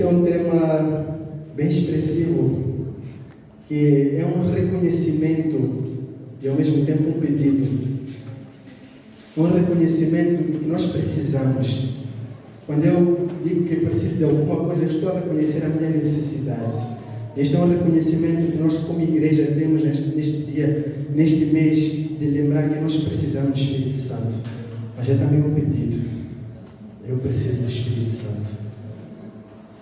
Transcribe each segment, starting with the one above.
É um tema bem expressivo, que é um reconhecimento e ao mesmo tempo um pedido. Um reconhecimento que nós precisamos. Quando eu digo que preciso de alguma coisa, eu estou a reconhecer a minha necessidade. Este é um reconhecimento que nós como igreja temos neste dia, neste mês, de lembrar que nós precisamos do Espírito Santo. Mas é também um pedido. Eu preciso do Espírito Santo.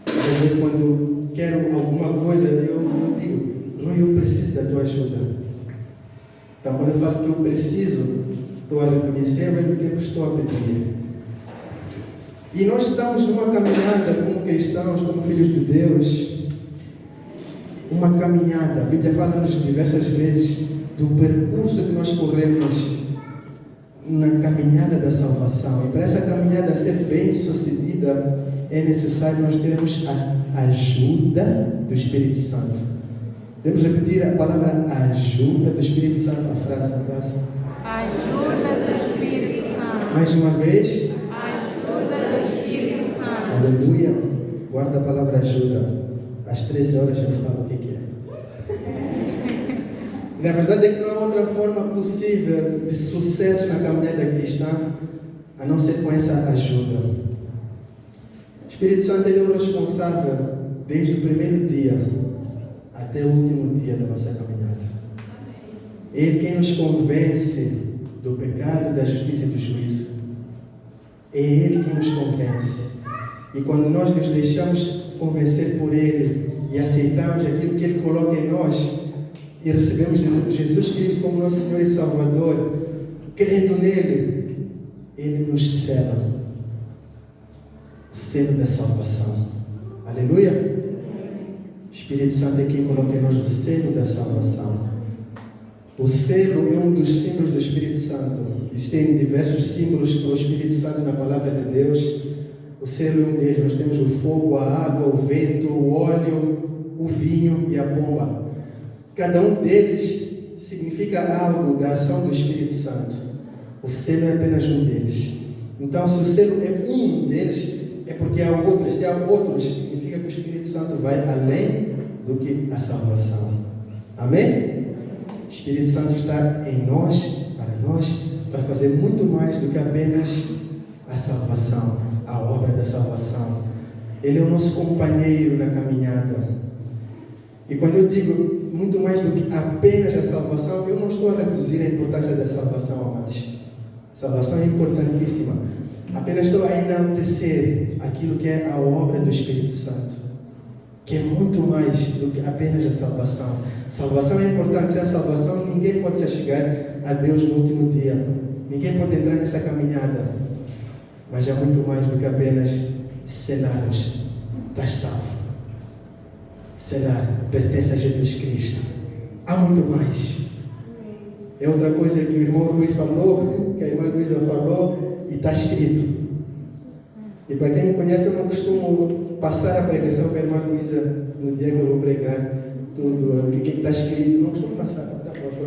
Às vezes, quando quero alguma coisa, eu digo, Rui, eu preciso da tua ajuda. Então, quando eu falo que eu preciso, estou a reconhecer, ao mesmo tempo estou a pedir. E nós estamos numa caminhada como cristãos, como filhos de Deus, uma caminhada. A Bíblia fala-nos diversas vezes do percurso que nós corremos na caminhada da salvação. E para essa caminhada ser bem sucedida, é necessário nós termos a ajuda do Espírito Santo. Devemos repetir a palavra ajuda do Espírito Santo, a frase no caso. Ajuda do Espírito Santo. Mais uma vez. Ajuda do Espírito Santo. Aleluia. Guarda a palavra ajuda. Às 13 horas eu falo o que é. Na verdade é que não há outra forma possível de sucesso na caminhada cristã a não ser com essa ajuda. O Espírito Santo ele é o responsável desde o primeiro dia até o último dia da nossa caminhada. Ele quem nos convence do pecado, da justiça e do juízo. É Ele quem nos convence. E quando nós nos deixamos convencer por Ele e aceitamos aquilo que Ele coloca em nós e recebemos Jesus Cristo como nosso Senhor e Salvador, crendo nele, Ele nos sela. O selo da salvação. Aleluia! O Espírito Santo é quem coloca em nós o selo da salvação. O selo é um dos símbolos do Espírito Santo. Existem diversos símbolos para o Espírito Santo na palavra de Deus. O selo é um deles. Nós temos o fogo, a água, o vento, o óleo, o vinho e a pomba. Cada um deles significa algo da ação do Espírito Santo. O selo é apenas um deles. Então, se o selo é um deles, é porque há outros. Se há outros, significa que o Espírito Santo vai além do que a salvação. Amém? O Espírito Santo está em nós, para fazer muito mais do que apenas a salvação, a obra da salvação. Ele é o nosso companheiro na caminhada. E quando eu digo muito mais do que apenas a salvação, eu não estou a reduzir a importância da salvação, amados. A salvação é importantíssima. Apenas estou a enaltecer aquilo que é a obra do Espírito Santo, que é muito mais do que apenas a salvação. Salvação é importante. Sem a salvação, ninguém pode se chegar a Deus no último dia. Ninguém pode entrar nessa caminhada. Mas há muito mais do que apenas selar-nos. Estás salvo. Selar pertence a Jesus Cristo. Há muito mais. É outra coisa que o irmão Rui falou, que a irmã Luísa falou, e está escrito. E para quem me conhece, eu não costumo passar a pregação para a irmã Luísa no dia que eu vou pregar tudo, o que está escrito. Não costumo passar.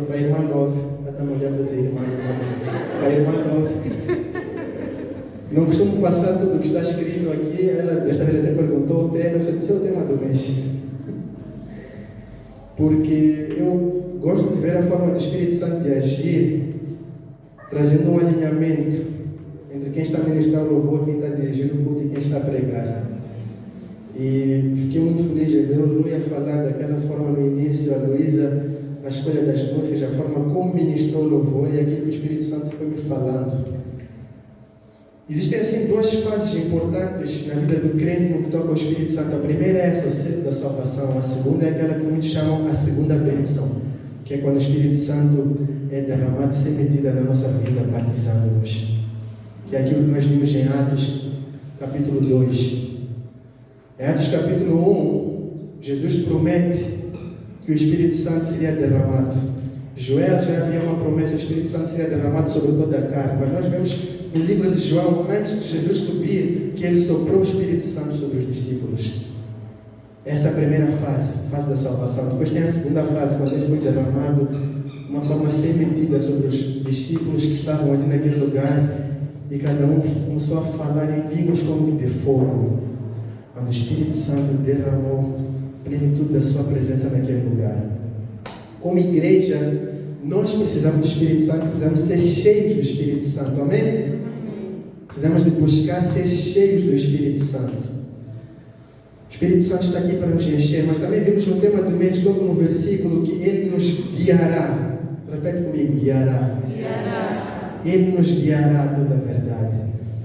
Para a irmã Love, ela está me olhando para dizer, para a irmã Love. Não costumo passar tudo o que está escrito aqui. Ela, desta vez, até perguntou o tema. Eu disse, é o tema do mês. Porque eu gosto de ver a forma do Espírito Santo de agir, trazendo um alinhamento entre quem está a ministrar o louvor, quem está a dirigir o culto e quem está a pregar. E fiquei muito feliz de ver o Rui a falar daquela forma no início, a Luísa na escolha das músicas, a forma como ministrou o louvor e aquilo que o Espírito Santo foi me falando. Existem assim duas fases importantes na vida do crente no que toca ao Espírito Santo. A primeira é essa, o selo da salvação. A segunda é aquela que muitos chamam a segunda bênção, que é quando o Espírito Santo é derramado sem medida na nossa vida, batizando-nos. Que é aquilo que nós vimos em Atos, capítulo 2. Em Atos, capítulo 1, Jesus promete que o Espírito Santo seria derramado. Joel já havia uma promessa, o Espírito Santo seria derramado sobre toda a carne. Mas nós vemos no livro de João, antes de Jesus subir, que ele soprou o Espírito Santo sobre os discípulos. Essa é a primeira fase, fase da salvação. Depois tem a segunda fase, quando ele foi derramado de uma forma sem medida sobre os discípulos que estavam ali naquele lugar, e cada um começou a falar em línguas como de fogo. quando o Espírito Santo derramou plenitude da sua presença naquele lugar. Como igreja, nós precisamos do Espírito Santo, precisamos ser cheios do Espírito Santo, amém? Precisamos de buscar ser cheios do Espírito Santo. O Espírito Santo está aqui para nos encher, mas também vimos no tema do mês, logo no versículo, que Ele nos guiará. Repete comigo, guiará. Guiará. Ele nos guiará a toda a verdade.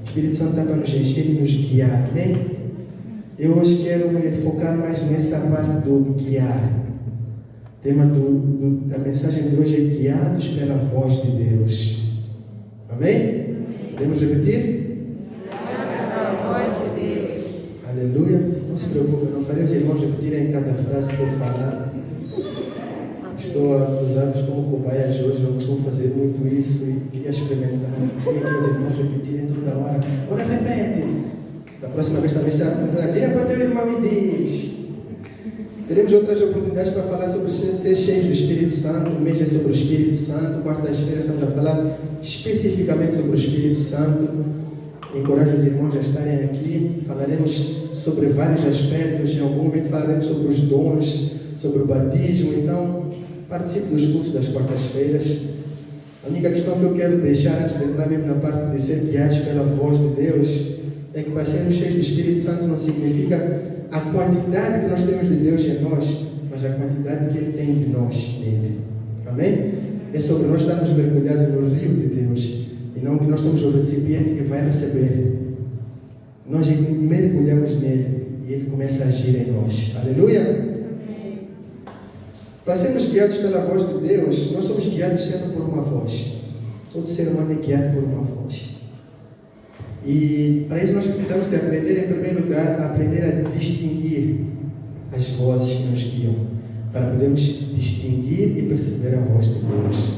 O Espírito Santo está para nos encher e nos guiar, amém? Eu hoje quero me focar mais nessa parte do guiar. O tema da mensagem de hoje é guiados pela voz de Deus. Amém? Podemos repetir? Guiados pela voz de Deus. Aleluia. Não se preocupe, não farei os irmãos repetirem cada frase que eu falar. Estou a usá-los como cobaias hoje, eu costumo fazer muito isso e queria experimentar. Queria que os irmãos repetirem toda hora. Agora repete. Da próxima vez talvez diga para o teu irmão e diz. Teremos outras oportunidades para falar sobre ser cheios do Espírito Santo. O mês é sobre o Espírito Santo. Quartas-feiras estamos a falar especificamente sobre o Espírito Santo. Encorajo os irmãos a estarem aqui. Falaremos sobre vários aspectos. Em algum momento falaremos sobre os dons, sobre o batismo. Então, participe dos cursos das quartas-feiras. A única questão que eu quero deixar antes de entrar mesmo na parte de ser guiados pela voz de Deus é que para sermos cheios do Espírito Santo não significa a quantidade que nós temos de Deus em nós, mas a quantidade que Ele tem de nós nele. Amém? É sobre nós estarmos mergulhados no rio de Deus e não que nós somos o recipiente que vai receber. Nós mergulhamos nele e Ele começa a agir em nós. Aleluia! Para sermos guiados pela voz de Deus, nós somos guiados sempre por uma voz. Todo ser humano é guiado por uma voz. E para isso nós precisamos de aprender, em primeiro lugar, a aprender a distinguir as vozes que nos guiam, para podermos distinguir e perceber a voz de Deus.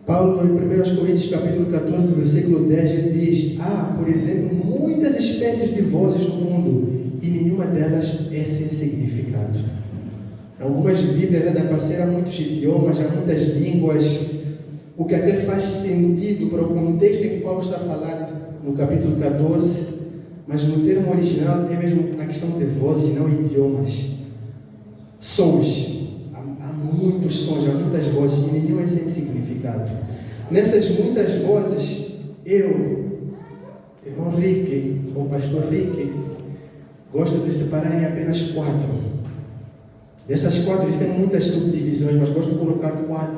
Paulo, em 1 Coríntios capítulo 14, versículo 10, ele diz: há, por exemplo, muitas espécies de vozes no mundo, e nenhuma delas é sem significado. Algumas Bíblias devem aparecer há muitos idiomas, há muitas línguas, o que até faz sentido para o contexto em que Paulo está falando no capítulo 14, mas no termo original é mesmo a questão de vozes e não idiomas. Sons. Há muitos sons, há muitas vozes e nenhum é sem significado. Nessas muitas vozes, eu, irmão Rick, ou pastor Rick, gosto de separar em apenas 4. Dessas 4, eles têm muitas subdivisões, mas gosto de colocar 4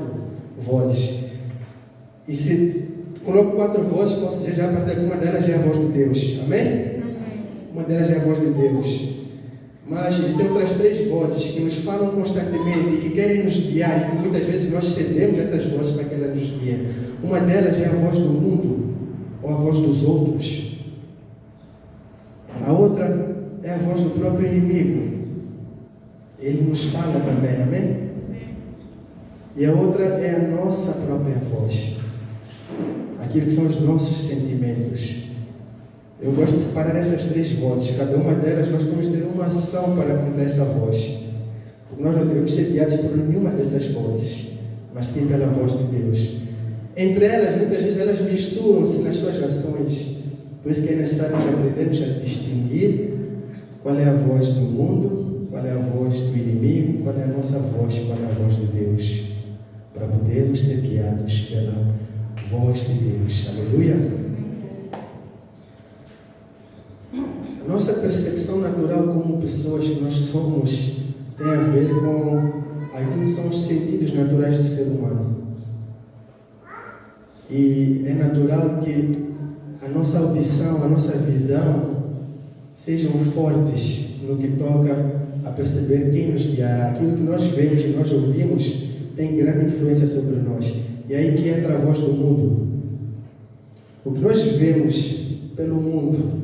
vozes. E se coloco 4 vozes, posso dizer já a partir de uma delas é a voz de Deus. Amém? Uma delas é a voz de Deus. Mas existem outras 3 vozes que nos falam constantemente e que querem nos guiar, e muitas vezes nós cedemos essas vozes para que elas nos guiem. Uma delas é a voz do mundo, ou a voz dos outros. A outra é a voz do próprio inimigo. Ele nos fala também, amém? E a outra é a nossa própria voz. Aquilo que são os nossos sentimentos. Eu gosto de separar essas 3 vozes. Cada uma delas nós temos que ter uma ação para contra essa voz. Porque nós não devemos ser guiados por nenhuma dessas vozes, mas sim pela voz de Deus. Entre elas, muitas vezes elas misturam-se nas suas ações. Por isso que é necessário nós aprendermos a distinguir qual é a voz do mundo, qual é a voz do inimigo, qual é a nossa voz, qual é a voz de Deus, para podermos ser guiados pela voz de Deus. Aleluia! A nossa percepção natural como pessoas que nós somos tem a ver com aquilo que são os sentidos naturais do ser humano. E é natural que a nossa audição, a nossa visão sejam fortes no que toca a perceber quem nos guiará. Aquilo que nós vemos e nós ouvimos tem grande influência sobre nós. E aí que entra a voz do mundo. O que nós vemos pelo mundo,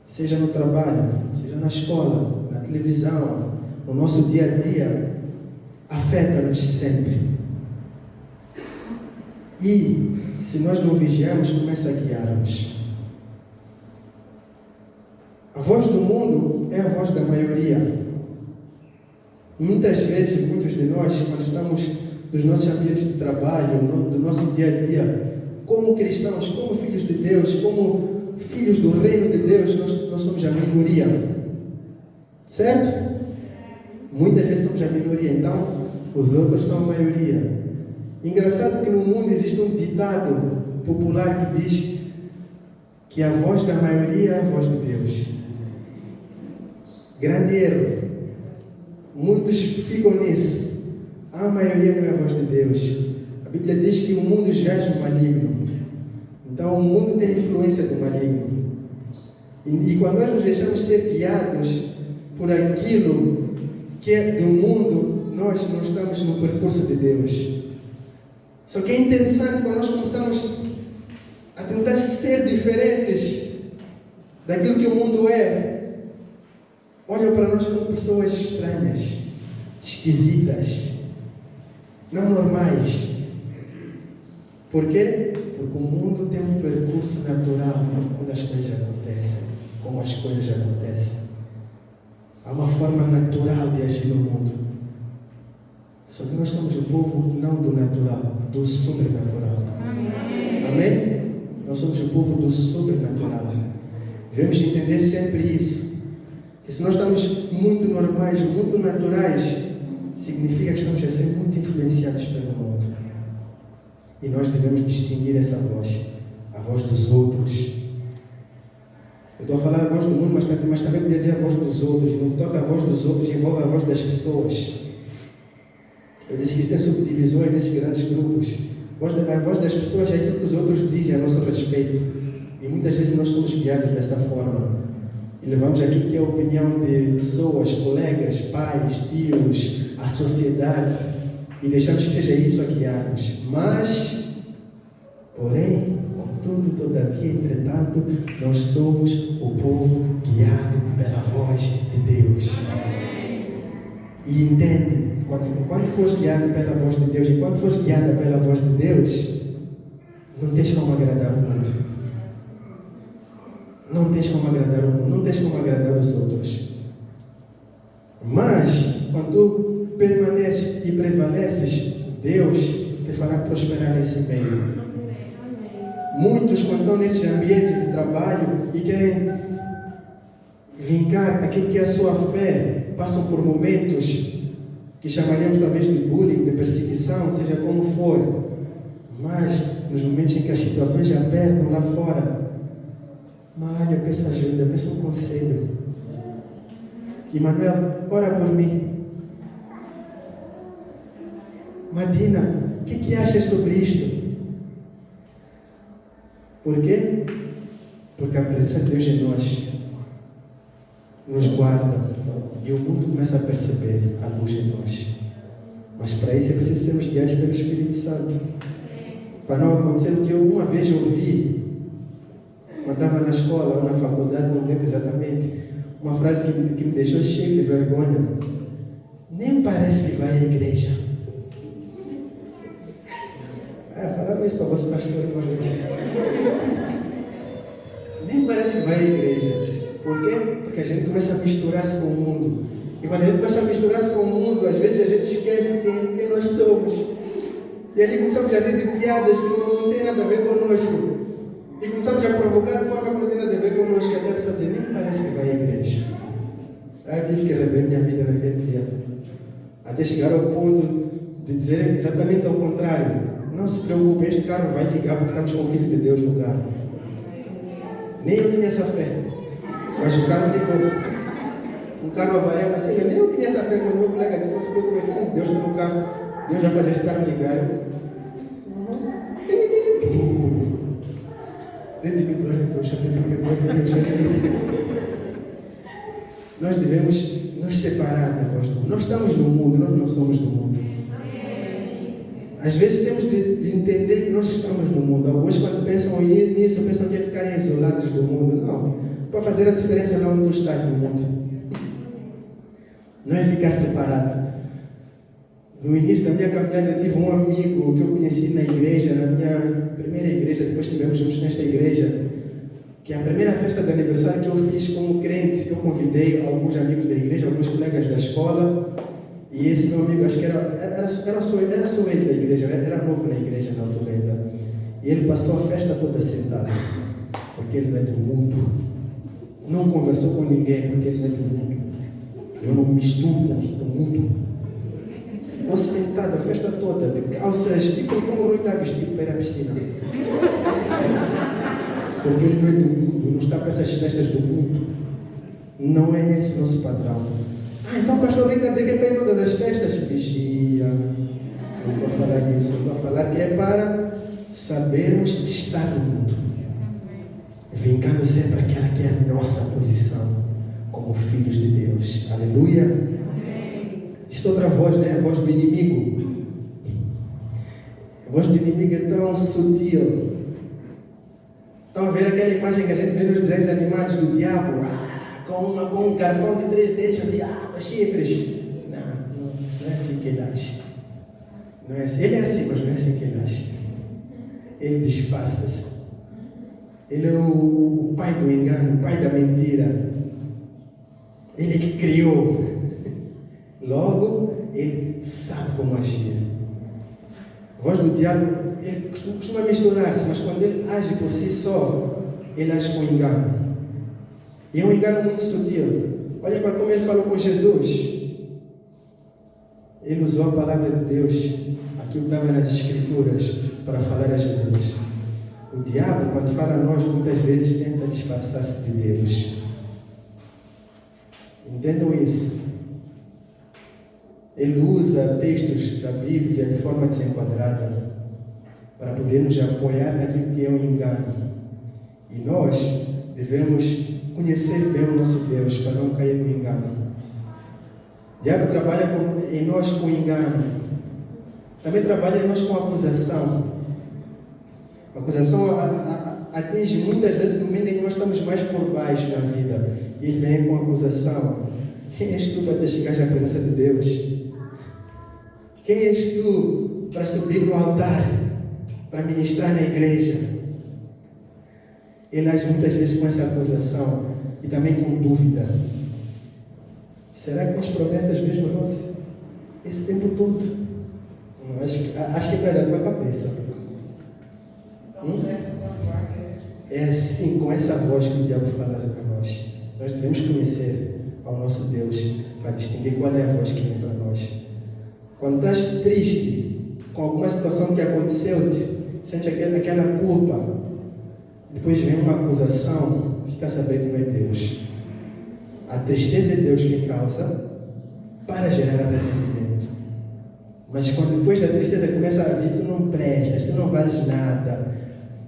seja no trabalho, seja na escola, na televisão, no nosso dia a dia, afeta-nos sempre. E, se nós não vigiarmos, começa a guiar-nos. A voz do mundo é a voz da maioria. Muitas vezes, muitos de nós, quando estamos nos nossos ambientes de trabalho, do nosso dia a dia, como cristãos, como filhos de Deus, como filhos do reino de Deus, nós somos a minoria. Certo? Muitas vezes somos a minoria, então os outros são a maioria. Engraçado que no mundo existe um ditado popular que diz que a voz da maioria é a voz de Deus. Grande erro. Muitos ficam nisso. A maioria não é a voz de Deus. A Bíblia diz que o mundo jaz no maligno. Então o mundo tem influência do maligno. E quando nós nos deixamos ser guiados por aquilo que é do mundo, nós não estamos no percurso de Deus. Só que é interessante quando nós começamos a tentar ser diferentes daquilo que o mundo é. Olham para nós como pessoas estranhas, esquisitas, não normais. Por quê? Porque o mundo tem um percurso natural quando as coisas acontecem, como as coisas acontecem. Há uma forma natural de agir no mundo. Só que nós somos o povo não do natural, do sobrenatural. Amém? Nós somos o povo do sobrenatural. Devemos entender sempre isso. Que se nós estamos muito normais, muito naturais, significa que estamos a ser muito influenciados pelo mundo. E nós devemos distinguir essa voz, a voz dos outros. Eu estou a falar a voz do mundo, mas também podia dizer a voz dos outros. No que toca a voz dos outros, envolve a voz das pessoas. Eu disse que existem subdivisões nesses grandes grupos. A voz das pessoas é aquilo que os outros dizem a nosso respeito. E muitas vezes nós somos guiados dessa forma. E levamos aquilo que é a opinião de pessoas, colegas, pais, tios, a sociedade, e deixamos que seja isso a guiar-nos. Mas, porém, contudo, todavia, entretanto, nós somos o povo guiado pela voz de Deus. E entende, quando fores guiado pela voz de Deus, e quando fores guiada pela voz de Deus, não tens como agradar o mundo. Não tens como agradar o mundo, não tens como agradar os outros. Mas, quando tu permaneces e prevaleces, Deus te fará prosperar nesse meio. Muitos, quando estão nesses ambientes de trabalho e querem vincar aquilo que é a sua fé, passam por momentos que chamaríamos talvez de bullying, de perseguição, seja como for. Mas, nos momentos em que as situações já apertam lá fora, Maria, eu peço ajuda, eu peço um conselho. Emanuel, ora por mim. Madina, o que achas sobre isto? Por quê? Porque a presença de Deus em nós nos guarda e o mundo começa a perceber a luz em nós. Mas para isso é preciso sermos guiados pelo Espírito Santo. Para não acontecer o que eu uma vez ouvi quando estava na escola ou na faculdade, não lembro exatamente, uma frase que me deixou cheio de vergonha. Nem parece que vai à igreja. Falava isso para você, pastor, uma vez. Nem parece que vai à igreja. Por quê? Porque a gente começa a misturar-se com o mundo. E quando a gente começa a misturar-se com o mundo, às vezes a gente esquece quem nós somos. E ali começamos a rir de piadas que não tem nada a ver conosco. E começamos a provocar de forma que não tem nada a ver conosco. Até a pessoa dizer, nem parece que vai à igreja. Aí eu tive que rever minha vida naquele dia. Até chegar ao ponto de dizer exatamente ao contrário. Não se preocupe, este carro vai ligar porque estamos com o Filho de Deus no carro. Nem eu tinha essa fé. Mas o carro ligou. O carro avarela assim, eu nem eu tinha essa fé quando meu colega disse, não se preocupe, Filho de Deus está no carro. Deus vai fazer este carro ligar. Dentro de mim, glória a Deus, nós devemos nos separar da voz do mundo. Nós estamos no mundo, nós não somos do mundo. Às vezes temos de entender que nós estamos no mundo. Alguns, quando pensam nisso, pensam que é ficarem isolados do mundo. Não. Para fazer a diferença não onde tu estás no mundo. Não é ficar separado. No início da minha caminhada, eu tive um amigo que eu conheci na igreja, na minha primeira igreja, depois tivemos juntos nesta igreja, que a primeira festa de aniversário que eu fiz como crente, eu convidei alguns amigos da igreja, alguns colegas da escola, e esse meu amigo, acho que era só ele da igreja, era novo na igreja na altura ainda, e ele passou a festa toda sentado. porque ele não é do mundo. Não conversou com ninguém, porque ele não é do mundo. Eu não me misturo com o mundo. Ficou sentado a festa toda, de calças, tipo como o Rui está vestido para ir à piscina. Porque ele não é do mundo, não está para essas festas do mundo. Não é esse o nosso padrão. Então o pastor vem dizer que é para ir em todas as festas. Vigia. Não estou a falar disso, estou a falar que é para sabermos estar no mundo. Vingando sempre aquela que é a nossa posição como filhos de Deus. Aleluia. Amém. Existe outra voz, né? A voz do inimigo. A voz do inimigo é tão sutil. Estão a ver aquela imagem que a gente vê nos desenhos animados do diabo? Com um garfão de 3 dedos, com chifres. Não é assim que ele age. Não é assim. Ele é assim, mas não é assim que ele age. Ele disfarça-se. Ele é o pai do engano, o pai da mentira. Ele é que criou. Logo, ele sabe como agir. A voz do diabo, ele costuma misturar-se, mas quando ele age por si só, ele age com engano. E é um engano muito sutil. Olha para como ele falou com Jesus. Ele usou a palavra de Deus, aquilo que estava nas Escrituras, para falar a Jesus. O diabo, quando fala a nós, muitas vezes tenta disfarçar-se de Deus. Entendam isso. Ele usa textos da Bíblia de forma desenquadrada para poder nos apoiar naquilo que é um engano. E nós devemos conhecer bem o nosso Deus para não cair no engano. O diabo trabalha em nós com engano. Também trabalha em nós com acusação. A acusação atinge muitas vezes no momento em que nós estamos mais por baixo na vida. E ele vem com acusação. Quem és tu para te chegar à presença de Deus? Quem és tu para subir no altar, para ministrar na igreja? Ele age muitas vezes com essa acusação e também com dúvida. Será que com as promessas mesmo nossas? Esse tempo todo? Acho que vai dar na tua cabeça. É assim, com essa voz que o diabo fala para nós. Nós devemos conhecer ao nosso Deus para distinguir qual é a voz que vem para nós. Quando estás triste com alguma situação que aconteceu-te, sente aquela culpa, depois vem uma acusação, fica sabendo que não é Deus. A tristeza é Deus quem causa para gerar arrependimento. Mas quando depois da tristeza começa a vir, tu não prestas, tu não vales nada,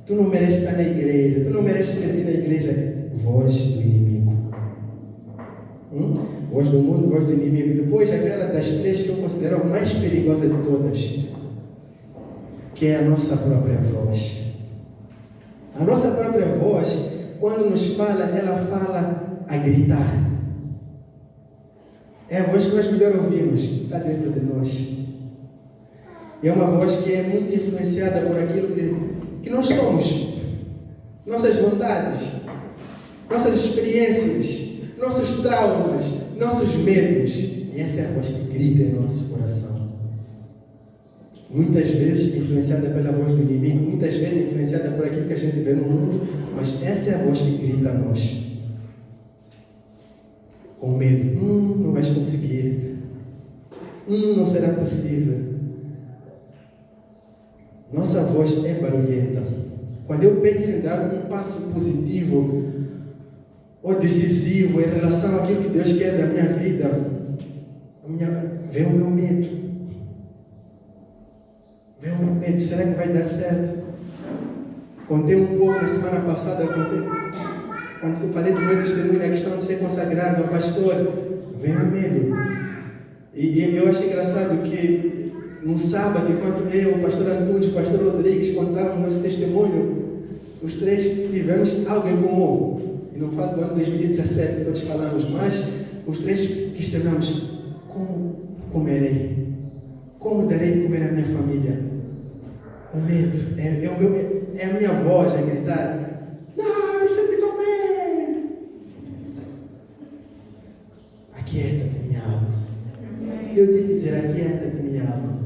tu não mereces estar na igreja, tu não mereces servir na igreja. Voz do inimigo. Voz do mundo, voz do inimigo. Depois aquela das 3 que eu considero a mais perigosa de todas, que é a nossa própria voz. A nossa própria voz, quando nos fala, ela fala a gritar. É a voz que nós melhor ouvimos, está dentro de nós. E é uma voz que é muito influenciada por aquilo que nós somos. Nossas vontades, nossas experiências, nossos traumas, nossos medos. E essa é a voz que grita em nosso coração. Muitas vezes influenciada pela voz do inimigo, muitas vezes influenciada por aquilo que a gente vê no mundo, mas essa é a voz que grita a nós. Com medo. Não vais conseguir. Não será possível. Nossa voz é barulhenta. Quando eu penso em dar um passo positivo ou decisivo em relação àquilo que Deus quer da minha vida, vem o meu medo. Vem o meu medo. Será que vai dar certo? Contei um pouco na semana passada, quando eu falei do meu testemunho na questão de ser consagrado ao pastor, vem o medo. E eu achei engraçado que no sábado, enquanto eu, o pastor Antunes e o pastor Rodrigues contávamos nosso testemunho, os 3 tivemos algo em comum. E não falo do ano 2017 que todos falamos, mas os 3 questionamos: como comerei? Como darei de comer à minha família? O medo é a minha voz a gritar: não, eu preciso de comer. Aquieta-te, minha alma. Eu devo dizer: aquieta-te, minha alma.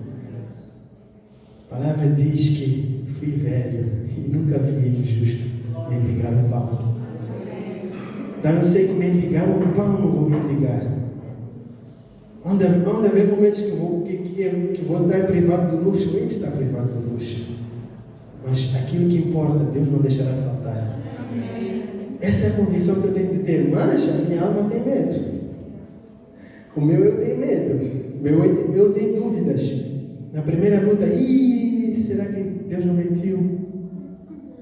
A palavra diz que fui velho e nunca vi justo mendigar o pão. Então eu sei que mendigar o pão não vou mendigar. Onde haver momentos que vou estar privado do luxo, eu estar privado do luxo. Mas aquilo que importa, Deus não deixará faltar. Essa é a convicção que eu tenho de ter. Mas a minha alma tem medo. O meu eu tenho medo. Eu tenho dúvidas. Na primeira luta, será que Deus não mentiu?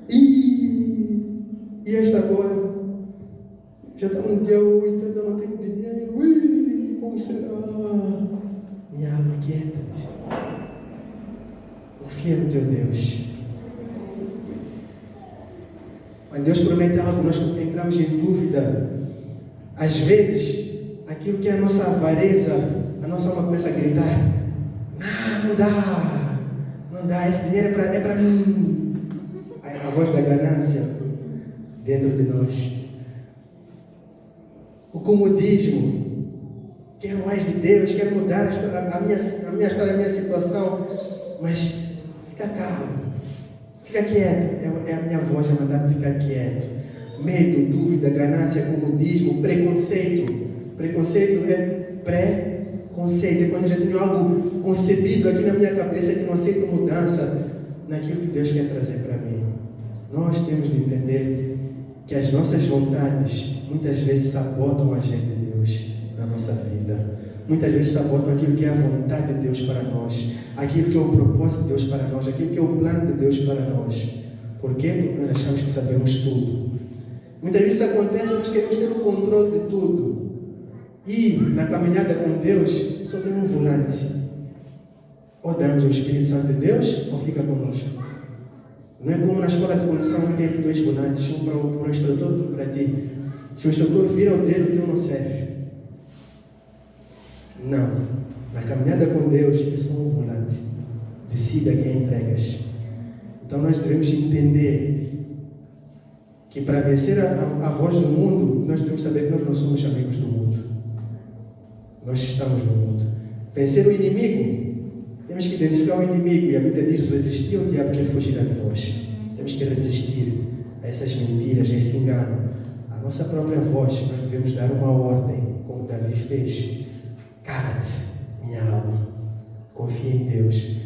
E esta agora? Já estamos no dia 8, ainda não tenho dinheiro. Como será? Minha alma, quieta-te. Confia no teu Deus. Quando Deus promete algo, nós entramos em dúvida. Às vezes, aquilo que é a nossa avareza, a nossa alma começa a gritar: não dá, esse dinheiro é para mim. A voz da ganância dentro de nós. O comodismo. Quero mais de Deus, quero mudar a minha história, a minha situação. Mas fica calmo. Fica quieto. É a minha voz a mandar-me ficar quieto. Medo, dúvida, ganância, comodismo, preconceito. Preconceito é pré-conceito. É quando eu já tenho algo concebido aqui na minha cabeça que não aceito mudança naquilo que Deus quer trazer para mim. Nós temos de entender que as nossas vontades muitas vezes sabotam a agenda de Deus na nossa vida. Muitas vezes sabotam aquilo que é a vontade de Deus para nós, aquilo que é o propósito de Deus para nós, aquilo que é o plano de Deus para nós. Por quê? Porque nós achamos que sabemos tudo. Muitas vezes isso acontece, nós queremos ter o controle de tudo. E na caminhada com Deus, só tem um volante. Ou damos o Espírito Santo de Deus, ou fica conosco. Não é como na escola de condução que tem dois volantes, um para o instrutor e outro para ti. Se o instrutor vira o dele, o teu não serve. Não. Na caminhada com Deus, é só um volante. Decida quem entregas. Então nós devemos entender que para vencer a voz do mundo, nós devemos saber que nós não somos amigos do mundo. Nós estamos no mundo. Vencer o inimigo, temos que identificar o inimigo. E a Bíblia diz: resistir ao diabo que ele fugirá de vós. Temos que resistir a essas mentiras, a esse engano. A nossa própria voz, nós devemos dar uma ordem, como Davi fez. Cala-te, minha alma. Confia em Deus.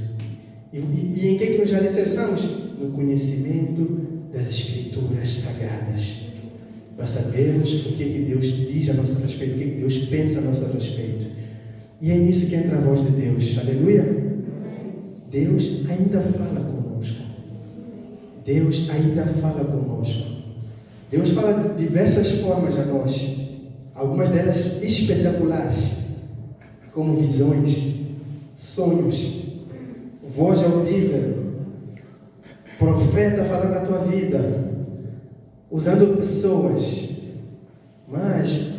E em que nós já alicerçamos? No conhecimento das Escrituras Sagradas. Para sabermos o que Deus diz a nosso respeito, o que Deus pensa a nosso respeito. E é nisso que entra a voz de Deus. Aleluia! Deus ainda fala conosco. Deus ainda fala conosco. Deus fala de diversas formas a nós. Algumas delas espetaculares, como visões, sonhos, voz audível, profeta falando na tua vida, usando pessoas. Mas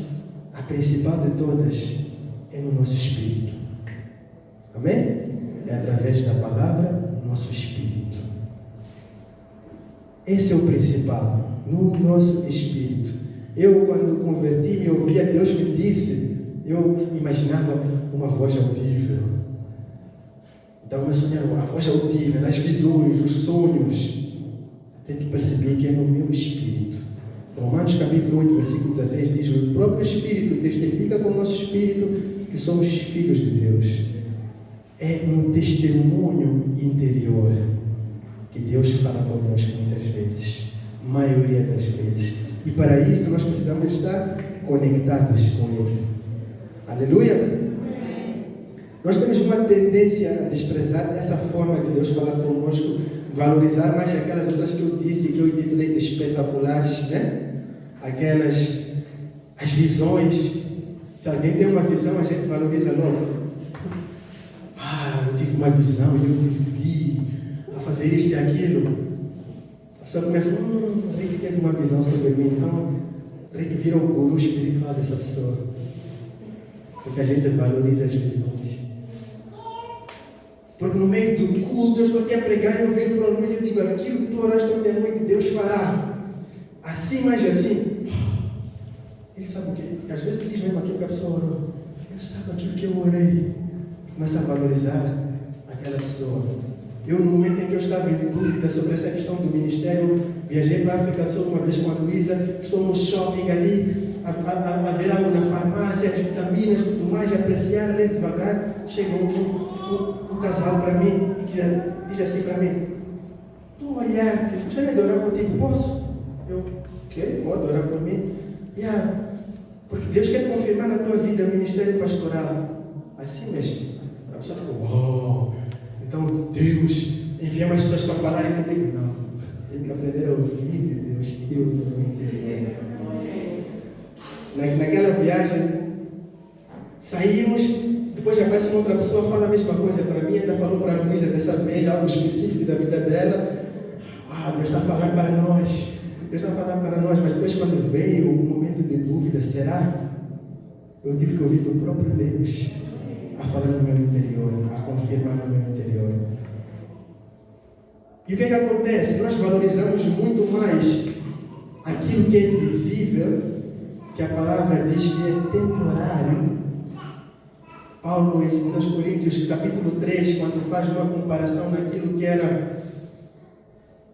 a principal de todas é no nosso espírito. Amém? É através da palavra, nosso espírito. Esse é o principal, no nosso espírito. Eu, quando converti, me ouvia, Deus me disse, eu imaginava uma voz audível. Então, meu sonho era a voz audível, as visões, os sonhos. Tem que perceber que é no meu espírito. Romanos capítulo 8, versículo 16 diz: o próprio Espírito testifica com o nosso espírito que somos filhos de Deus. É um testemunho interior que Deus fala conosco muitas vezes, maioria das vezes. E para isso nós precisamos estar conectados com Ele. Aleluia! Nós temos uma tendência a desprezar essa forma de Deus falar conosco, valorizar mais aquelas outras que eu disse, que eu intitulei de espetaculares, né? As visões. Se alguém tem uma visão, a gente valoriza logo. Eu tive uma visão e eu te vi a fazer isto e aquilo. A pessoa começa, Rick teve uma visão sobre mim, então Rick vira o guru espiritual dessa pessoa. Porque a gente valoriza as visões. Porque no meio do culto, eu estou aqui a pregar e eu venho para o luz e eu digo: aquilo que tu oraste ontem à noite, Deus fará. Assim, mas assim. Ele sabe o quê? Às vezes tu diz mesmo aquilo que a pessoa orou. Ele sabe aquilo que eu orei. Começa a valorizar aquela pessoa. Eu, no momento em que eu estava em dúvida sobre essa questão do ministério, Viajei para a África do Sul uma vez com a Luísa, estou no shopping ali, a ver algo na farmácia, as vitaminas, tudo mais, apreciar, ler devagar. Chega um casal para mim e diz assim para mim: tu olhar, gostaria de orar contigo, posso? Eu, ok, pode orar por mim. Porque Deus quer confirmar na tua vida o ministério pastoral. Assim mesmo. A pessoa ficou: uau, então Deus envia mais pessoas para falarem comigo. Não, tem que aprender a ouvir de Deus e eu não entendo. Naquela viagem, saímos, depois aparece uma outra pessoa, fala a mesma coisa para mim, ainda falou para a Luísa dessa vez, algo específico da vida dela. Deus está falando para nós. Deus está falando para nós, mas depois quando veio o momento de dúvida, será? Eu tive que ouvir do próprio Deus a falar no meu interior, a confirmar no meu interior. E o que acontece? Nós valorizamos muito mais aquilo que é visível, que a palavra diz que é temporário. Paulo, em 2 Coríntios, capítulo 3, quando faz uma comparação naquilo que era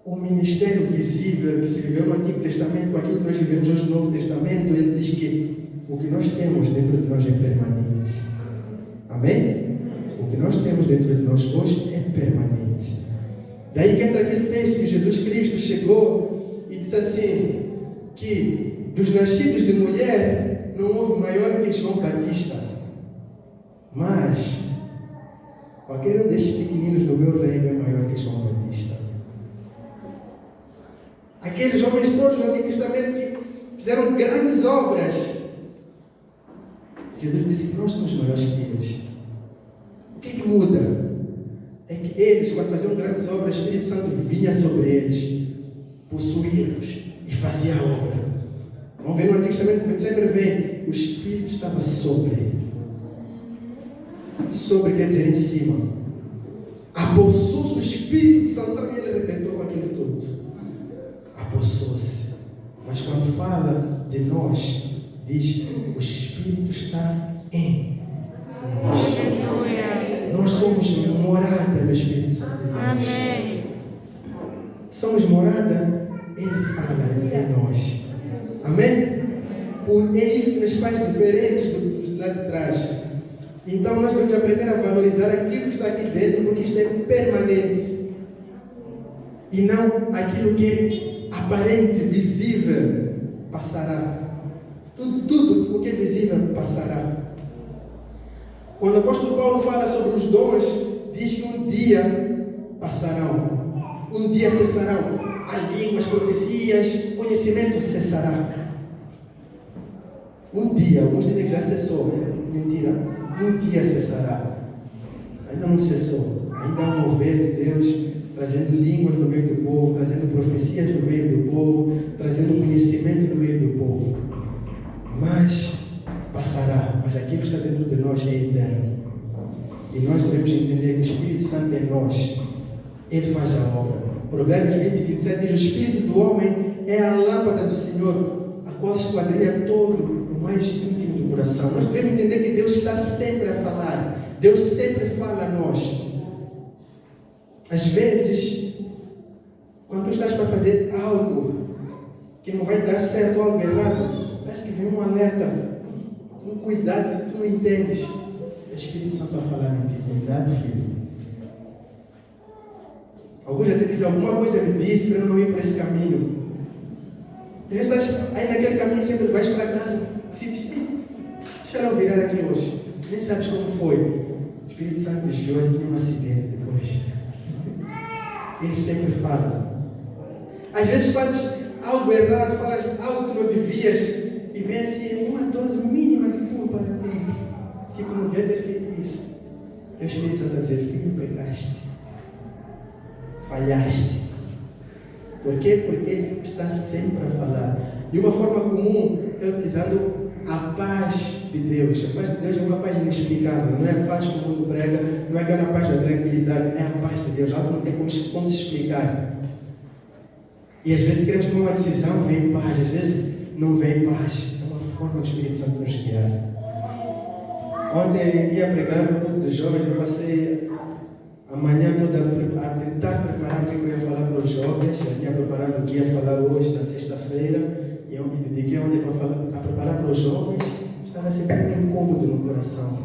o ministério visível que se viveu no Antigo Testamento com aquilo que nós vivemos hoje no Novo Testamento, ele diz que o que nós temos dentro de nós é permanente. Amém? O que nós temos dentro de nós hoje é permanente. Daí que entra aquele texto que Jesus Cristo chegou e disse assim, que dos nascidos de mulher não houve maior que João Batista. Mas qualquer um destes pequeninos do meu reino é maior que João Batista. Aqueles homens todos no Antigo Testamento que fizeram grandes obras. Jesus disse que nós somos maiores que eles. O que muda? É que eles, quando faziam grandes obras, o Espírito Santo vinha sobre eles, possuía-los e fazia a obra. Vamos ver no Antigo Testamento que sempre vem, o Espírito estava sobre. Sobre quer dizer em cima. Apossou-se o Espírito de Sansão e ele arrebentou com aquilo tudo. Apossou-se. Mas quando fala de nós, diz que o Espírito está em nós. Nós somos morada do Espírito Santo de Deus. Amém. Somos morada, Ele fala em nós. Amém? É isso que nos faz diferentes dos lá de trás. Então nós temos que aprender a valorizar aquilo que está aqui dentro, porque isto é permanente. E não aquilo que é aparente, visível, passará. Tudo o que é visível passará. Quando o apóstolo Paulo fala sobre os dons, diz que um dia passarão. Um dia cessarão. A língua, as profecias, conhecimento cessará. Um dia, alguns dizem que já cessou, né? Mentira. Um dia cessará. Ainda não cessou. Ainda há um mover de Deus trazendo línguas no meio do povo, trazendo profecias no meio do povo, trazendo conhecimento no meio do povo. Mas passará. Mas aquilo que está dentro de nós é eterno. E nós devemos entender que o Espírito Santo é nós. Ele faz a obra. Provérbios 20, 27 diz: o Espírito do homem é a lâmpada do Senhor, a qual esquadrinha todo o mais íntimo do coração. Nós devemos entender que Deus está sempre a falar. Deus sempre fala a nós. Às vezes, quando tu estás para fazer algo que não vai dar certo, algo errado, parece que vem um alerta, um cuidado que tu não entendes. É o Espírito Santo a falar em ti. Cuidado, filho. Alguns já te dizem alguma coisa me disse para eu não ir por esse caminho. E estás aí naquele caminho, sempre vais para casa. Deixa eu virar aqui hoje. Nem sabes como foi. O Espírito Santo desviou e tinha um acidente depois. Ele sempre fala. Às vezes fazes algo errado, falas algo que não devias e vem assim uma dose mínima de culpa na mente. Tipo, não devia ter feito isso. E o Espírito Santo está a dizer: filho, pecaste. Falhaste. Por quê? Porque Ele está sempre a falar. De uma forma comum, é utilizando a paz de Deus. A paz de Deus é uma paz inexplicável. Não é a paz que o mundo prega, não é aquela paz da tranquilidade, é a paz de Deus. Algo que não tem como se explicar. E às vezes queremos tomar uma decisão, vem paz. Às vezes não vem paz. É uma forma do Espírito Santo nos guiar. Ontem ia pregar no grupo de jovens, eu passei Amanhã toda a tentar preparar o que eu ia falar para os jovens. Já tinha preparado o que ia falar hoje, na sexta-feira. E eu me dediquei ontem a preparar para os jovens. Estava sempre um incômodo no coração.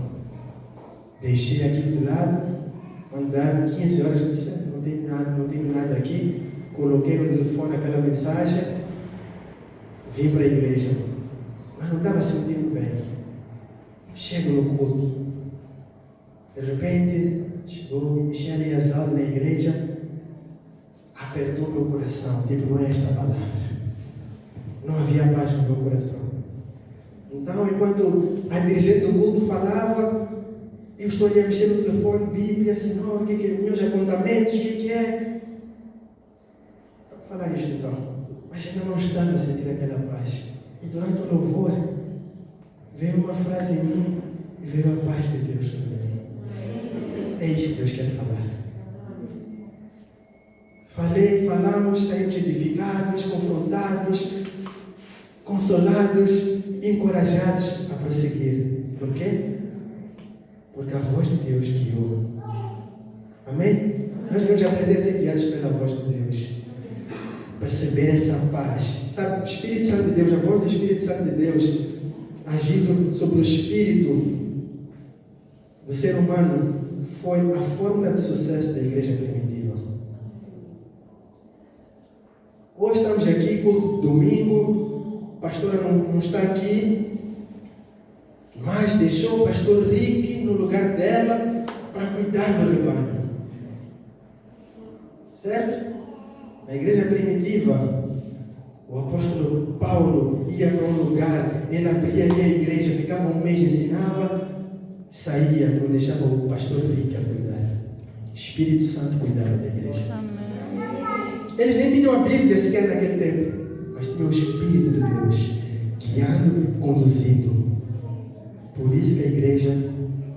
Deixei aquilo de lado. Andar 15 horas, eu disse, não tenho nada aqui. Coloquei no telefone aquela mensagem. Vim para a igreja. Mas não estava sentindo bem. Chego no culto. De repente, chegou, enchi ali as aulas na igreja, apertou meu coração, tipo, não é esta palavra. Não havia paz no meu coração. Então, enquanto a dirigente do culto falava, eu estou ali a mexer no telefone, Bíblia, Senhor, o que é meus apontamentos, o que é? Vou falar isto então. Mas ainda não estava a sentir aquela paz. E durante o louvor, veio uma frase em mim e veio a paz de Deus também. É isso que Deus quer falar. Falamos, saímos edificados, confrontados, consolados, encorajados a prosseguir. Por quê? Porque a voz de Deus guiou. Amém? Nós devemos aprender a ser guiados pela voz de Deus. Perceber essa paz. Sabe, o Espírito Santo de Deus, a voz do Espírito Santo de Deus, agindo sobre o espírito do ser humano, foi a fórmula de sucesso da igreja primitiva. Hoje estamos aqui, culto de domingo, a pastora não está aqui, mas deixou o pastor Rick no lugar dela para cuidar do rebanho. Certo? Na igreja primitiva, o apóstolo Paulo ia para um lugar, ele abria ali a igreja, ficava um mês, ensinava, saía, não deixava o pastor Rick a cuidar. Espírito Santo cuidava da igreja. Eles nem tinham a Bíblia sequer naquele tempo, mas tinham o Espírito de Deus guiando e conduzindo. Por isso que a igreja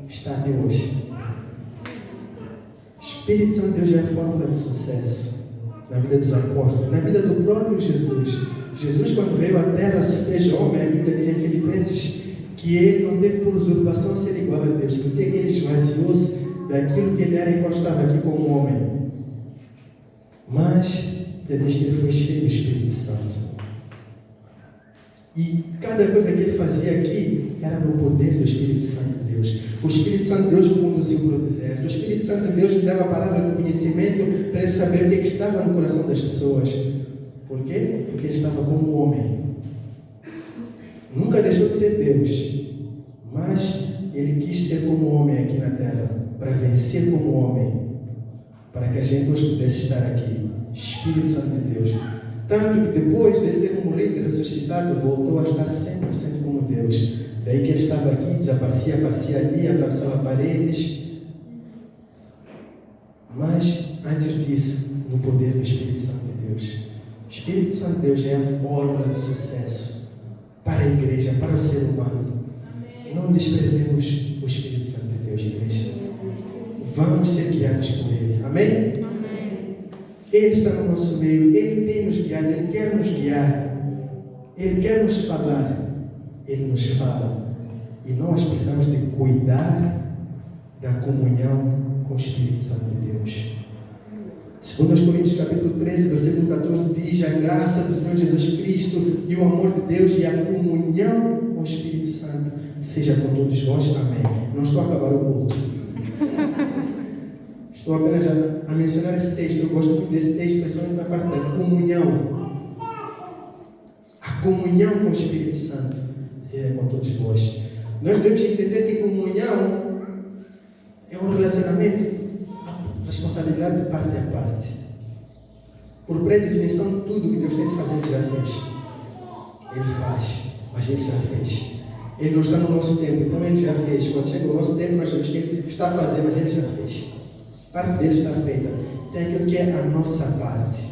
está até hoje. Espírito Santo de Deus é a fórmula de sucesso na vida dos apóstolos, na vida do próprio Jesus. Jesus, quando veio à terra, se fez homem. A Bíblia diz em Filipenses que ele não teve por usurpação ser igual a Deus, porque ele esvaziou-se daquilo que ele era enquanto estava aqui como homem. Mas, ele diz que ele foi cheio do Espírito Santo. E cada coisa que ele fazia aqui era no poder do Espírito Santo de Deus. O Espírito Santo de Deus o conduziu para o deserto. O Espírito Santo de Deus lhe dava a palavra do conhecimento para ele saber o que estava no coração das pessoas. Por quê? Porque ele estava como um homem. Nunca deixou de ser Deus, mas ele quis ser como homem aqui na terra, para vencer como homem, para que a gente hoje pudesse estar aqui. Espírito Santo de Deus. Tanto que depois dele ter morrido e ressuscitado, voltou a estar 100% como Deus. Daí que ele estava aqui, desaparecia, aparecia ali, atravessava paredes. Mas, antes disso, no poder do Espírito Santo de Deus. O Espírito Santo de Deus é a fórmula de sucesso para a igreja, para o ser humano. Não desprezemos o Espírito Santo de Deus, igreja. Vamos ser guiados por Ele. Amém? Ele está no nosso meio, Ele tem nos guiado, Ele quer nos guiar, Ele quer nos falar, Ele nos fala. E nós precisamos de cuidar da comunhão com o Espírito Santo de Deus. 2 Coríntios capítulo 13, versículo 14 diz: a graça do Senhor Jesus Cristo e o amor de Deus e a comunhão com o Espírito Santo seja com todos vós. Amém. Não estou a acabar o culto. Estou apenas a mencionar esse texto. Eu gosto muito desse texto, principalmente na parte da comunhão. A comunhão com o Espírito Santo é com todos vós. Nós devemos entender que comunhão é um relacionamento, a responsabilidade de parte a parte. Por pré-definição, tudo que Deus tem de fazer, Ele já fez. Ele faz, mas Ele já fez. Ele não está no nosso tempo, então Ele já fez. Quando chega o nosso tempo, nós temos que Ele está a fazer, mas Ele já fez. Parte dele está feita. Tem aquilo que é a nossa parte.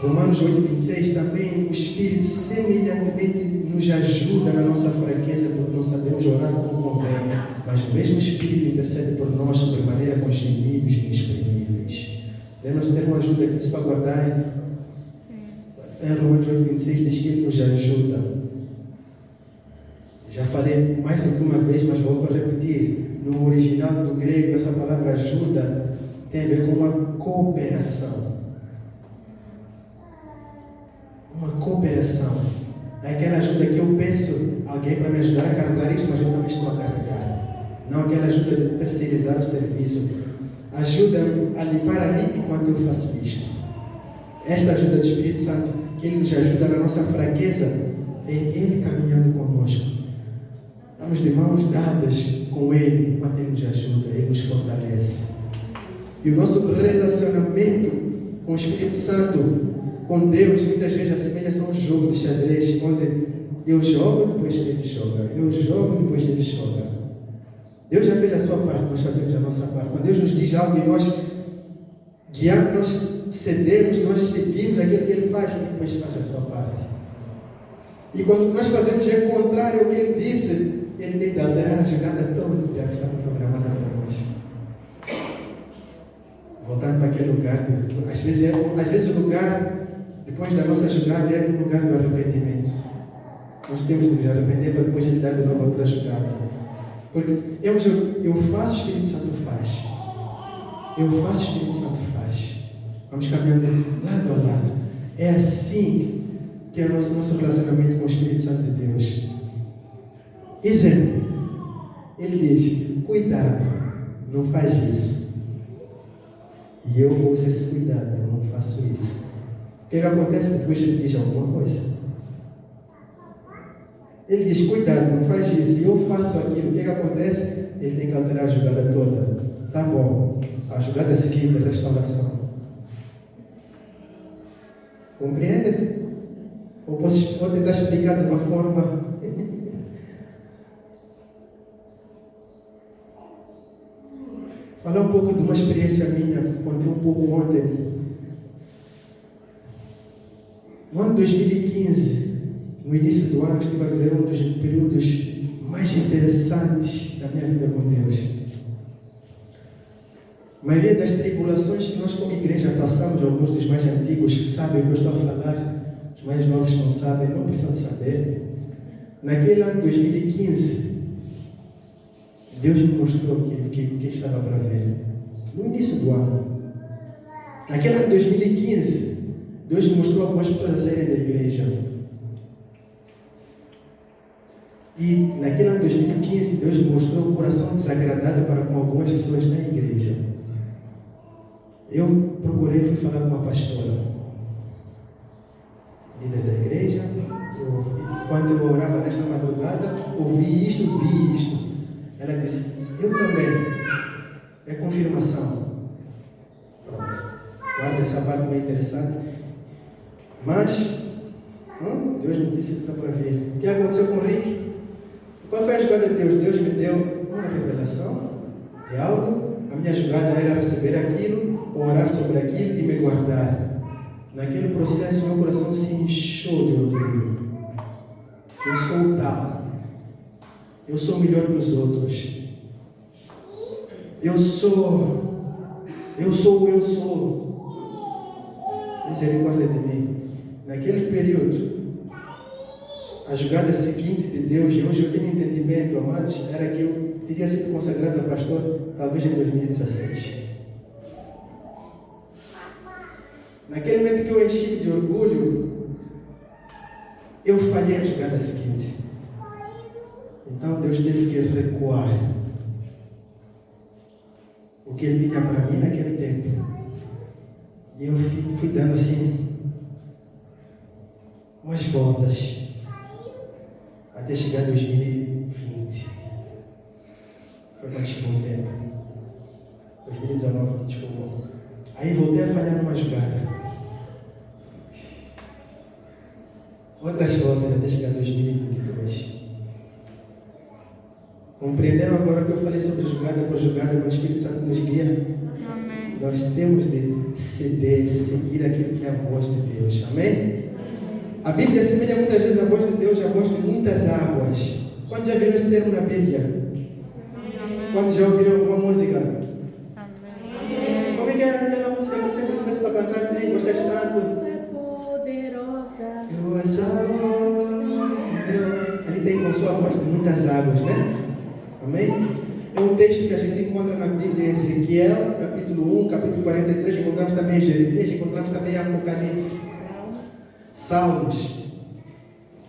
Romanos 8:26 também o Espírito semelhantemente nos ajuda na nossa fraqueza, porque não sabemos orar como convém, mas o mesmo Espírito intercede por nós sobremaneira com gemidos inexprimíveis. Lembra de ter uma ajuda aqui para guardarem? Em Romanos 8:26 diz que Ele nos ajuda. Já falei mais do que uma vez, mas vou repetir. No original do grego, essa palavra ajuda tem a ver com uma cooperação. Uma cooperação. É aquela ajuda que eu peço alguém para me ajudar a carregar isto, mas eu também estou a carregar. Não aquela ajuda de terceirizar o serviço. Ajuda-me a limpar ali enquanto eu faço isto. Esta ajuda do Espírito Santo, que Ele nos ajuda na nossa fraqueza, é Ele caminhando conosco. Estamos de mãos dadas com Ele enquanto Ele nos ajuda, Ele nos fortalece. E o nosso relacionamento com o Espírito Santo, com Deus, muitas vezes assemelha-se a um jogo de xadrez, onde eu jogo, depois Ele joga. Eu jogo, depois Ele joga. Deus já fez a sua parte, nós fazemos a nossa parte. Quando Deus nos diz algo e nós guiamos, nós cedemos, nós seguimos aquilo que Ele faz, e depois faz a sua parte. E quando nós fazemos o contrário ao que Ele disse, Ele tem de alterar a jogada toda que estava programada para nós. Voltando para aquele lugar, às vezes o lugar, depois da nossa jogada, é o lugar do arrependimento. Nós temos de nos arrepender para depois Ele dar de novo outra jogada. Porque eu faço, o Espírito Santo faz. Eu faço, o Espírito Santo faz. Vamos caminhando lado a lado. É assim que é o nosso relacionamento com o Espírito Santo de Deus. Exemplo. Ele diz, cuidado, não faz isso. E eu uso esse cuidado, eu não faço isso. O que acontece depois ele diz alguma coisa? Ele diz, cuidado, não faz isso. E eu faço aquilo. O que acontece? Ele tem que alterar a jogada toda. Tá bom. A jogada seguinte é restauração. Compreende? Ou posso tentar explicar de uma forma... Falar um pouco de uma experiência minha. Contei um pouco ontem. No ano 2015... No início do ano, estive a viver um dos períodos mais interessantes da minha vida com Deus. A maioria das tribulações que nós como igreja passamos, alguns dos mais antigos sabem o que eu estou a falar, os mais novos não sabem, não precisam saber. Naquele ano de 2015, Deus me mostrou o que estava para ver. No início do ano. Naquele ano de 2015, Deus me mostrou algumas pessoas a saírem da igreja. E naquele ano de 2015, Deus me mostrou um coração desagradado para com algumas pessoas na igreja. Eu procurei, fui falar com uma pastora, líder da igreja. Quando eu orava nesta madrugada, ouvi isto, vi isto. Ela disse, eu também. É confirmação. Pronto. Guarda essa parte muito interessante. Mas, Deus me disse que está para vir. O que aconteceu com o Rick? Qual foi a jogada de Deus? Deus me deu uma revelação de algo. A minha jogada era receber aquilo, orar sobre aquilo e me guardar. Naquele processo, meu coração se inchou de orgulho. Eu sou tal. Eu sou melhor que os outros. Eu sou. Misericórdia de mim. Naquele período, a jogada seguinte de Deus, e hoje eu tenho entendimento, amados, era que eu teria sido consagrado a pastor talvez em 2016. Naquele momento que eu enchi de orgulho, eu falhei a jogada seguinte. Então Deus teve que recuar o que Ele tinha para mim naquele tempo. E eu fui dando assim umas voltas até chegar a 2020. Foi quando chegou o tempo. 2019, desculpa. Aí voltei a falhar numa jogada. Outras voltas até chegar a 2022. Compreenderam agora que eu falei sobre jogada por jogada, quando o Espírito Santo nos guia? Amém. Nós temos de ceder, seguir aquilo que é a voz de Deus. Amém? A Bíblia assemelha muitas vezes a voz de Deus à voz de muitas águas. Quando já viram esse termo na Bíblia? Amém. Quando já ouviram alguma música? Amém. Como é que é aquela música que você começa para cantar assim, gostar de tanto? Ele tem com sua voz de muitas águas, né? Amém? É um texto que a gente encontra na Bíblia em Ezequiel, capítulo 1, capítulo 43, encontramos também em Jeremias, encontramos também em Apocalipse. Salmos.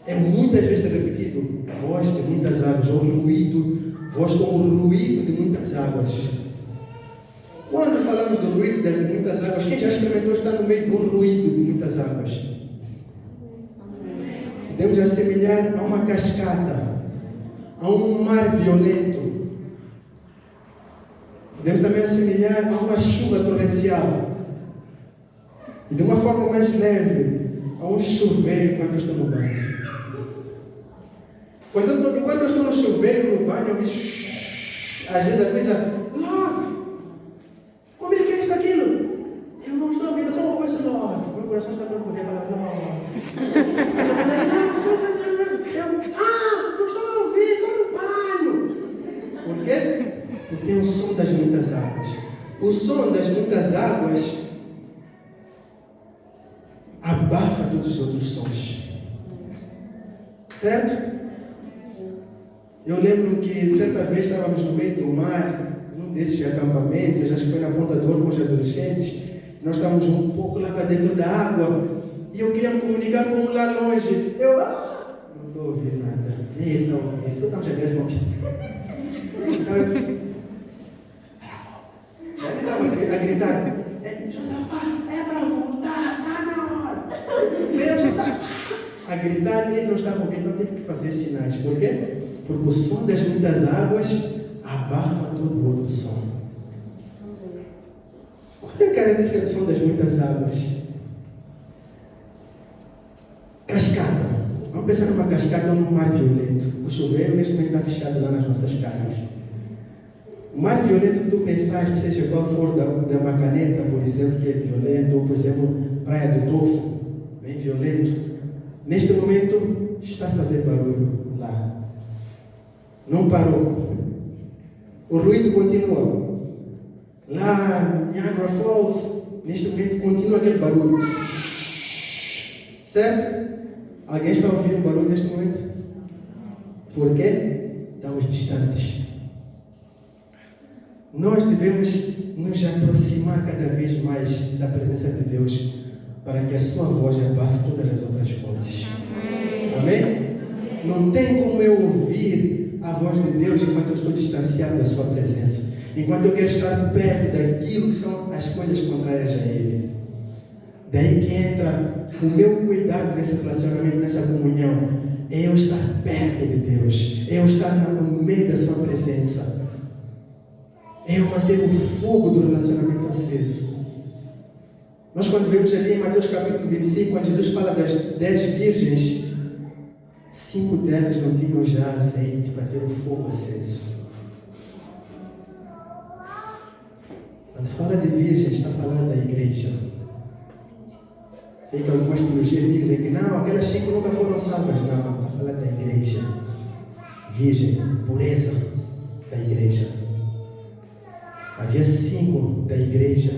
É muitas vezes repetido, voz de muitas águas, ou ruído, voz como ruído de muitas águas. Quando falamos do ruído de muitas águas, quem já experimentou estar no meio de um ruído de muitas águas? Podemos assemelhar a uma cascata, a um mar violento. Podemos também assemelhar a uma chuva torrencial. E de uma forma mais leve, a um chuveiro quando eu estou no banho. Enquanto eu estou no chuveiro, no banho, eu vejo, às vezes a coisa, Lord, como é que é isso aquilo? Eu não estou ouvindo, só uma voz, Lord. Meu coração está dando correr para Lord. Não estou a ouvir, estou no banho. Por quê? Porque é o som das muitas águas. O som das muitas águas abafa todos os outros sons. Certo? Eu lembro que certa vez estávamos no meio do mar, num desses acampamentos, acho que foi na Ponta do Ouro com os adolescentes. Nós estávamos um pouco lá para dentro da água e eu queria me comunicar com um lá longe. Não estou ouvindo nada. Ele não ouvindo. Só estamos chegando longe. Então ele estava a gritar: Josafá, é para voltar, está na hora. Meu Josafá! A gritar, ele não estava ouvindo, então teve que fazer sinais. Por quê? Porque o som das muitas águas abafa todo outro som. Qual é a característica do som das muitas águas? Cascata. Vamos pensar numa cascata ou num mar violento. O chuveiro neste momento está fechado lá nas nossas casas. O mar violento que tu pensaste, seja qual for da Macaneta, por exemplo, que é violento, ou por exemplo, Praia do Tofo, bem violento, neste momento está a fazer barulho lá. Não parou. O ruído continua. Lá em Niagara Falls, neste momento continua aquele barulho. Certo? Alguém está ouvindo o barulho neste momento? Por quê? Estamos distantes. Nós devemos nos aproximar cada vez mais da presença de Deus para que a sua voz abafe todas as outras vozes. Amém? Não tem como eu ouvir a voz de Deus enquanto eu estou distanciado da sua presença. Enquanto eu quero estar perto daquilo que são as coisas contrárias a Ele. Daí que entra o meu cuidado nesse relacionamento, nessa comunhão. É eu estar perto de Deus. É eu estar no meio da sua presença. É eu manter o fogo do relacionamento aceso. Nós quando vemos ali em Mateus capítulo 25, quando Jesus fala das 10 virgens, 5 delas não tinham já azeite para ter o fogo aceso. Quando fala de virgem, está falando da igreja. Sei que algumas teologias dizem que não, aquelas 5 nunca foram salvas. Não, está falando da igreja. Virgem, pureza da igreja. Havia 5 da igreja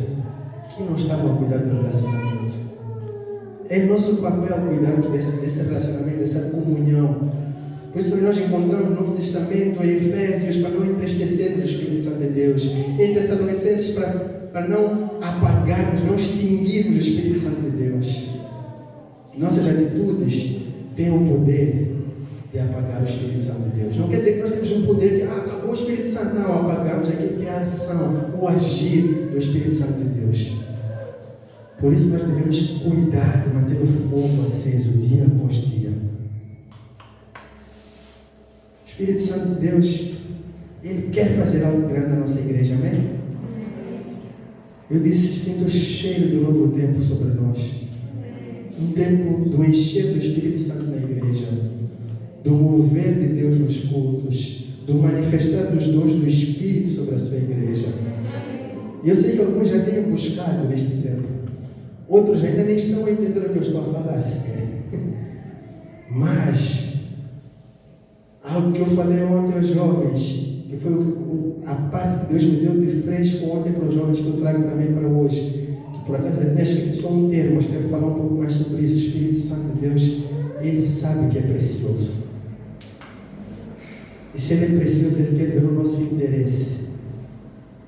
que não estavam a cuidar do relacionamento. É nosso papel cuidarmos desse relacionamento, dessa comunhão. Por isso nós encontramos no Novo Testamento, em Efésios, para não entristecermos o Espírito Santo de Deus. Em Tessalonicenses, para não apagarmos, não extinguirmos o Espírito Santo de Deus. Nossas atitudes têm o poder de apagar o Espírito Santo de Deus. Não quer dizer que nós temos um poder de acabou o Espírito Santo. Não, apagamos aquilo que é a ação, o agir do Espírito Santo de Deus. Por isso nós devemos cuidar de manter o fogo aceso dia após dia. O Espírito Santo de Deus, Ele quer fazer algo grande na nossa igreja, amém? Eu disse, sinto o cheiro do novo tempo sobre nós. Um tempo do encher do Espírito Santo na igreja, do mover de Deus nos cultos, do manifestar dos dons do Espírito sobre a sua igreja. E eu sei que alguns já têm buscado neste tempo. Outros ainda nem estão entendendo o que eu estou a falar, sequer. Mas, algo que eu falei ontem aos jovens, que foi a parte que Deus me deu de fresco ontem para os jovens, que eu trago também para hoje. Que por acaso é escrito só um termo, mas quero falar um pouco mais sobre isso. O Espírito Santo de Deus, Ele sabe o que é precioso. E se Ele é precioso, Ele quer ver o nosso interesse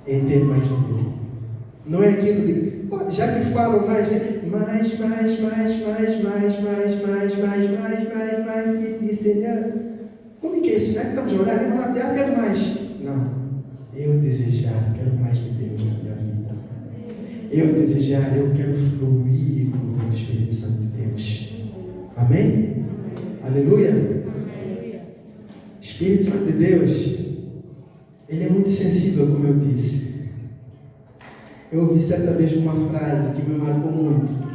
em ter mais dele. Não é aquilo de, já que falo mais, né? Mais, e Senhor, como é que é isso? Já que estamos orando, vamos até quero mais. Não, eu desejar, quero mais de Deus na minha vida. Eu desejar, eu quero fluir no Espírito Santo de Deus. Amém? Aleluia? Espírito Santo de Deus, Ele é muito sensível, como eu disse. Eu ouvi certa vez uma frase que me marcou muito.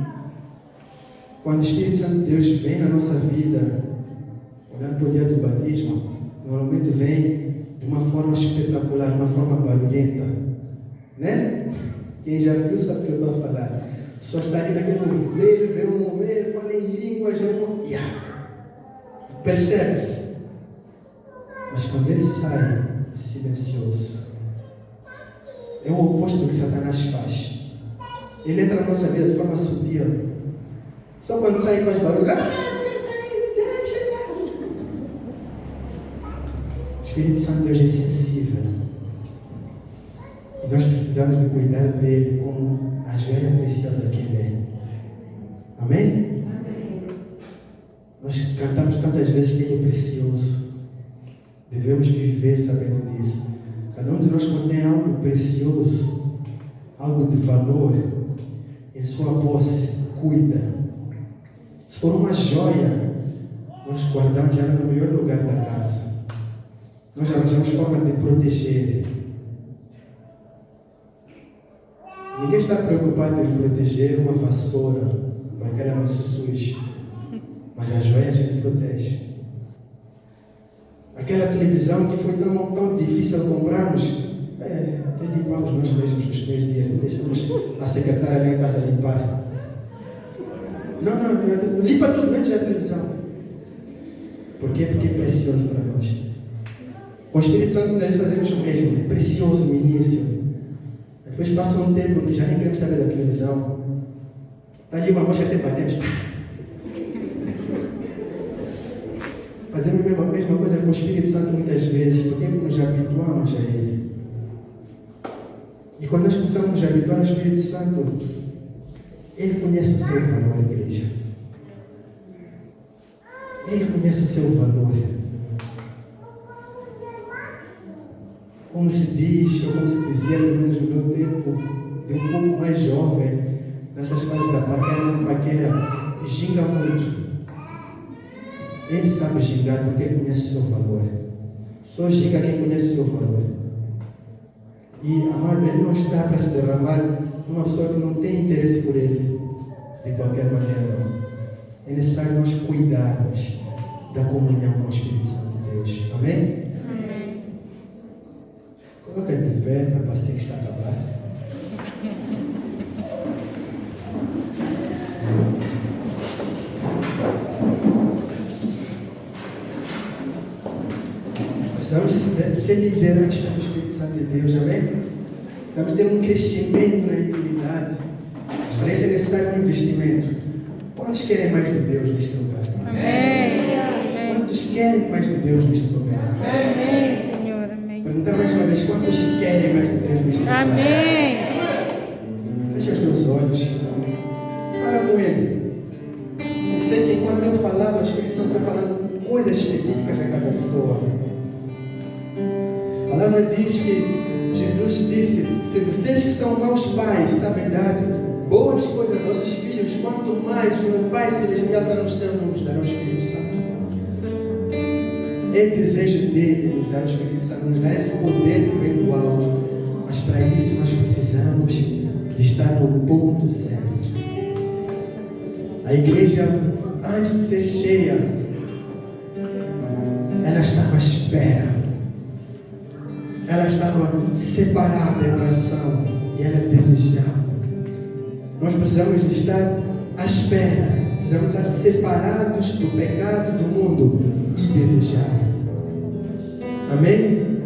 Quando o Espírito Santo de Deus vem na nossa vida, olhando para o dia do batismo, normalmente vem de uma forma espetacular, de uma forma barulhenta. Né? Quem já viu sabe o que eu estou a falar. Só está ali naquele mover, vê um mover, fala em línguas, percebe-se. Mas quando ele sai silencioso, é o oposto do que Satanás faz. Ele entra na nossa vida de forma sutil. Só quando sai faz barulho. O Espírito Santo de Deus é sensível. E nós precisamos de cuidar dele como a joia preciosa que ele é. Amém? Nós cantamos tantas vezes que ele é precioso. Devemos viver sabendo disso. Cada um de nós contém algo precioso, algo de valor em sua posse. Cuida. Se for uma joia, nós guardamos ela no melhor lugar da casa. Nós arranjamos forma de proteger. Ninguém está preocupado em proteger uma vassoura para que ela não se suje. Mas a joia a gente protege. Aquela televisão que foi tão difícil comprarmos, até limpamos nós mesmos nos 3 dias, não deixamos a secretária lá em casa limpar. Não, limpa tudo menos a televisão. Por quê? Porque é precioso para nós. Com o Espírito Santo nós fazemos o mesmo, é precioso no início. Depois passa um tempo que já nem queremos saber da televisão. Está ali uma mosca até batemos. Fazemos a mesma coisa com o Espírito Santo muitas vezes, porque nos habituamos a Ele. E quando nós começamos a nos habituar ao Espírito Santo, Ele conhece o seu valor, igreja. Ele conhece o seu valor. Como se diz, ou como se dizia, pelo menos no meu tempo, de um pouco mais jovem, nessas fases da paquera, ginga muito. Ele sabe gingar porque ele conhece o seu valor. Só ginga quem conhece o seu valor. E, amado, ele não está para se derramar numa pessoa que não tem interesse por ele, de qualquer maneira. É necessário nós cuidarmos da comunhão com o Espírito Santo de Deus. Amém? Amém. Coloca de pé para parecer que está acabado. Precisamos ser liderantes pelo Espírito Santo de Deus, amém? Precisamos ter um crescimento na intimidade. Para isso é necessário um investimento. Quantos querem mais de Deus neste lugar? Amém. Quantos querem mais de Deus neste lugar? Amém, Senhor. Amém. Perguntar mais uma vez, quantos querem mais de Deus neste lugar? Amém. Fecha os teus olhos. Fala com Ele. Eu sei que enquanto eu falava, o Espírito Santo foi falando coisas específicas a cada pessoa. A palavra diz que Jesus disse: se vocês que são maus pais sabem dar boas coisas aos vossos filhos, quanto mais meu Pai Celestial está no céu nos dará o Espírito Santo. É desejo dele nos dar o Espírito Santo, nos dar esse poder que vem do alto. Mas para isso nós precisamos de estar no ponto certo. A igreja, antes de ser cheia, ela estava à espera. Ela estava separada em oração e ela desejava. Nós precisamos de estar à espera. Precisamos estar separados do pecado do mundo e desejar. Amém?